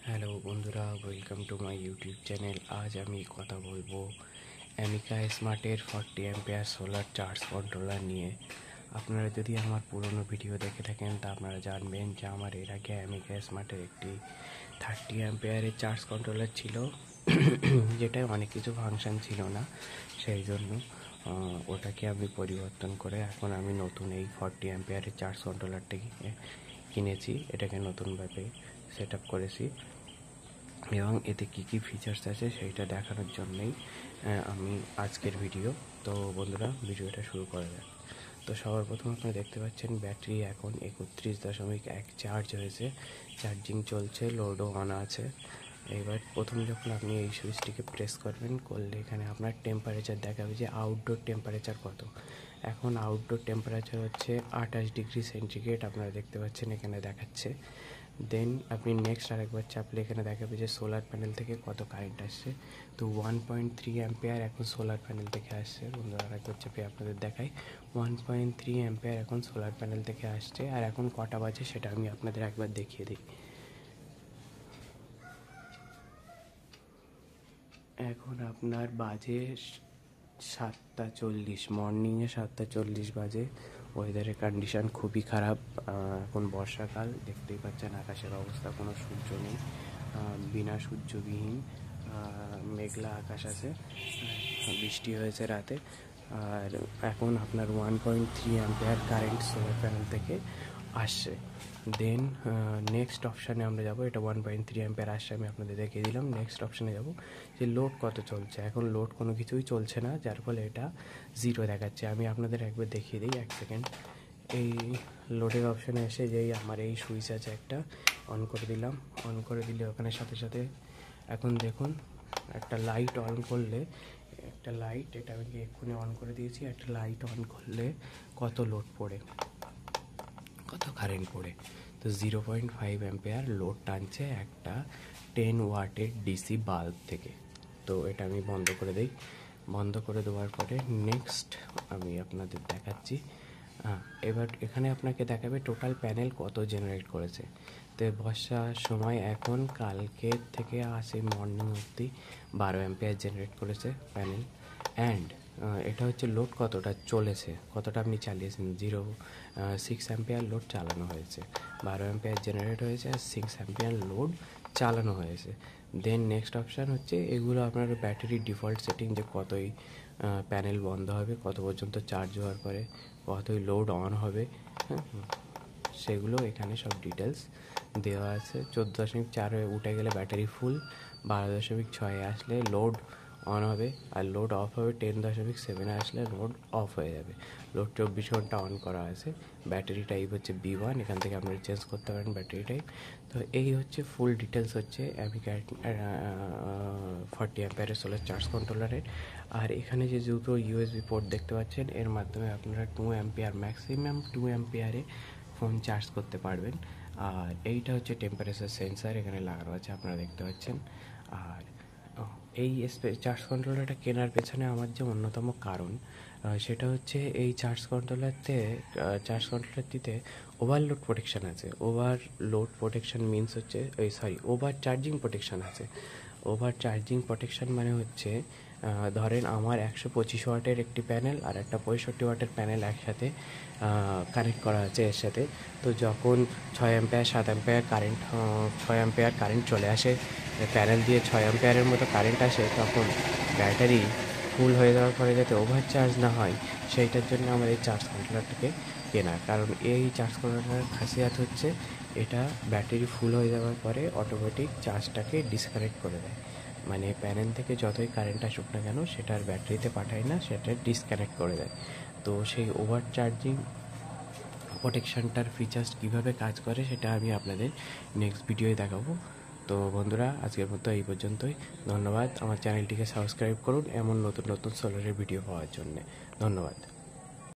Hello বন্ধুরা, welcome to my YouTube channel. আজ আমি কথা বলবো অ্যামিকা স্মার্টের 40 অ্যাম্পিয়ার সোলার চার্জ কন্ট্রোলার নিয়ে। আপনারা যদি আমার পুরনো ভিডিও দেখে থাকেন তা আপনারা জানবেন যে আমার এর আগে অ্যামিকা স্মার্টের একটি 30 অ্যাম্পিয়ারের চার্জ কন্ট্রোলার ছিল, যেটায় অনেক কিছু ফাংশান ছিল না। সেই জন্য ওটাকে আমি পরিবর্তন করে এখন আমি নতুন এই 40 অ্যাম্পিয়ারের চার্জ কন্ট্রোলারটাকে কিনেছি। এটাকে নতুনভাবে সেট আপ করেছি এবং এতে কী কী ফিচার্স আছে সেইটা দেখানোর জন্যই আমি আজকের ভিডিও। তো বন্ধুরা, ভিডিওটা শুরু করা যাক। তো সবার প্রথম আপনারা দেখতে পাচ্ছেন ব্যাটারি এখন 31.1 চার্জ হয়েছে, চার্জিং চলছে, লোডও অন আছে। এবার প্রথম যখন আপনি এই সুইচটিকে প্রেস করবেন, করলে এখানে আপনার টেম্পারেচার দেখাবে যে আউটডোর টেম্পারেচার কত। এখন আউটডোর টেম্পারেচার হচ্ছে 28 ডিগ্রি সেন্টিগ্রেড, আপনারা দেখতে পাচ্ছেন এখানে দেখাচ্ছে। দেন আপনি নেক্সট আরেকবার চাপলে এখানে দেখাবে যে সোলার প্যানেল থেকে কত কারেন্ট আসছে। তো 1.3 অ্যাম্পিয়ার এখন সোলার প্যানেল থেকে আসছে। বন্ধুরা, আরেকবার চাপে আপনাদের দেখাই 1.3 অ্যাম্পিয়ার এখন সোলার প্যানেল থেকে আসছে। আর এখন কটা বাজে সেটা আমি আপনাদের একবার দেখিয়ে দিই। এখন আপনার বাজে 7:40, মর্নিংয়ে 7:40 বাজে। ওয়েদারের কন্ডিশান খুবই খারাপ। এখন বর্ষাকাল, দেখতেই পাচ্ছেন আকাশের অবস্থা, কোনো সূর্য নেই, বিনা সূর্যবিহীন মেঘলা আকাশ আছে, বৃষ্টি হয়েছে রাতে। আর এখন আপনার 1.3 অ্যাম্পিয়ার কারেন্ট সোলার প্যানেল থেকে আসছে। দেন নেক্সট অপশানে আমরা যাব। এটা 1.3 অ্যাম্পিয়ার আসছে, আমি আপনাদের দেখিয়ে দিলাম। নেক্সট অপশানে যাব যে লোড কত চলছে। এখন লোড কোনো কিছুই চলছে না, যার ফলে এটা 0 দেখাচ্ছে। আমি আপনাদের একবার দেখিয়ে দিই, 1 সেকেন্ড। এই লোডের অপশানে এসে যেই আমার এই সুইচ আছে একটা, অন করে দিলাম। অন করে দিলে ওখানে সাথে সাথে এখন দেখুন একটা লাইট অন করলে, একটা লাইট, এটা আমি এক্ষুনি অন করে দিয়েছি, একটা লাইট অন করলে কত লোড পড়ে, কত কারেন্ট পড়ে। তো 0.5 অ্যাম্পিয়ার লোড টানছে একটা 10 ওয়াটের ডিসি বাল্ব থেকে। তো এটা আমি বন্ধ করে দিই। বন্ধ করে দেওয়ার পরে নেক্সট আমি আপনাদের দেখাচ্ছি। এবার এখানে আপনাকে দেখাবে টোটাল প্যানেল কত জেনারেট করেছে। তো বর্ষার সময় এখন কালকের থেকে আসে মর্নিং অবধি 12 অ্যাম্পিয়ার জেনারেট করেছে প্যানেল। অ্যান্ড এটা হচ্ছে লোড কতটা চলেছে, কতটা আপনি চালিয়েছেন। 6 অ্যাম্পিয়ার লোড চালানো হয়েছে, 12 অ্যাম্পিয়ার জেনারেট হয়েছে, আর 6 অ্যাম্পিয়ার লোড চালানো হয়েছে। দেন নেক্সট অপশান হচ্ছে এগুলো আপনার ব্যাটারি ডিফল্ট সেটিং, যে কতই প্যানেল বন্ধ হবে, কত পর্যন্ত চার্জ হওয়ার পরে কতই লোড অন হবে, হ্যাঁ, সেগুলো এখানে সব ডিটেলস দেওয়া আছে। 14.4 উঠে গেলে ব্যাটারি ফুল, 12.6 আসলে লোড অন হবে, আর লোড অফ হবে 10.7 আসলে লোড অফ হয়ে যাবে। লোড 24 ঘন্টা অন করা আছে। ব্যাটারি টাইপ হচ্ছে B1, এখান থেকে আপনারা চেঞ্জ করতে পারেন ব্যাটারি টাইপ। তো এই হচ্ছে ফুল ডিটেলস হচ্ছে অ্যামিকা 40 অ্যাম্পিয়ারের সোলার চার্জ কন্ট্রোলারের। আর এখানে যে দুটো USB পোর্ট দেখতে পাচ্ছেন, এর মাধ্যমে আপনারা 2 অ্যাম্পিয়ার, ম্যাক্সিমাম 2 অ্যাম্পিয়ারে ফোন চার্জ করতে পারবেন। আর এইটা হচ্ছে টেম্পারেচার সেন্সার এখানে লাগানো আছে, আপনারা দেখতে পাচ্ছেন। আর এই চার্জ কন্ট্রোলারটা কেনার পেছনে আমার যে অন্যতম কারণ, সেটা হচ্ছে এই চার্জ কন্ট্রোলারটিতে ওভারলোড প্রোটেকশান আছে। ওভারলোড প্রোটেকশান মিনস হচ্ছে ওভার চার্জিং প্রোটেকশান আছে। ওভার চার্জিং প্রোটেকশান মানে হচ্ছে ধরেন আমার 125 ওয়াটের একটি প্যানেল আর একটা 65 ওয়াটের প্যানেল একসাথে কানেক্ট করা আছে এর সাথে। তো যখন 6 ampere 7 ampere current 6 ampere current চলে আসে, প্যানেল দিয়ে 6 অ্যাম্পিয়ারের মতো কারেন্ট আসে, তখন ব্যাটারি ফুল হয়ে যাওয়ার পরে যাতে ওভার চার্জ না হয়, সেইটার জন্য আমার এই চার্জ কন্ট্রোলারটাকে কেনা। কারণ এই চার্জ কন্ট্রোলারের খাসিয়াত হচ্ছে এটা ব্যাটারি ফুল হয়ে যাওয়ার পরে অটোমেটিক চার্জটাকে ডিসকানেক্ট করে দেয়। মানে প্যানেল থেকে যতই কারেন্ট আসুক না কেন, সেটা আর ব্যাটারিতে পাঠায় না, সেটা ডিসকানেক্ট করে দেয়। তো সেই ওভার চার্জিং প্রোটেকশানটার ফিচার্স কীভাবে কাজ করে সেটা আমি আপনাদের নেক্সট ভিডিওয় দেখাবো। তো বন্ধুরা, আজকের মতো এই পর্যন্তই। ধন্যবাদ। আমার চ্যানেলটিকে সাবস্ক্রাইব করুন এমন নতুন নতুন সোলারের ভিডিও পাওয়ার জন্যে। ধন্যবাদ।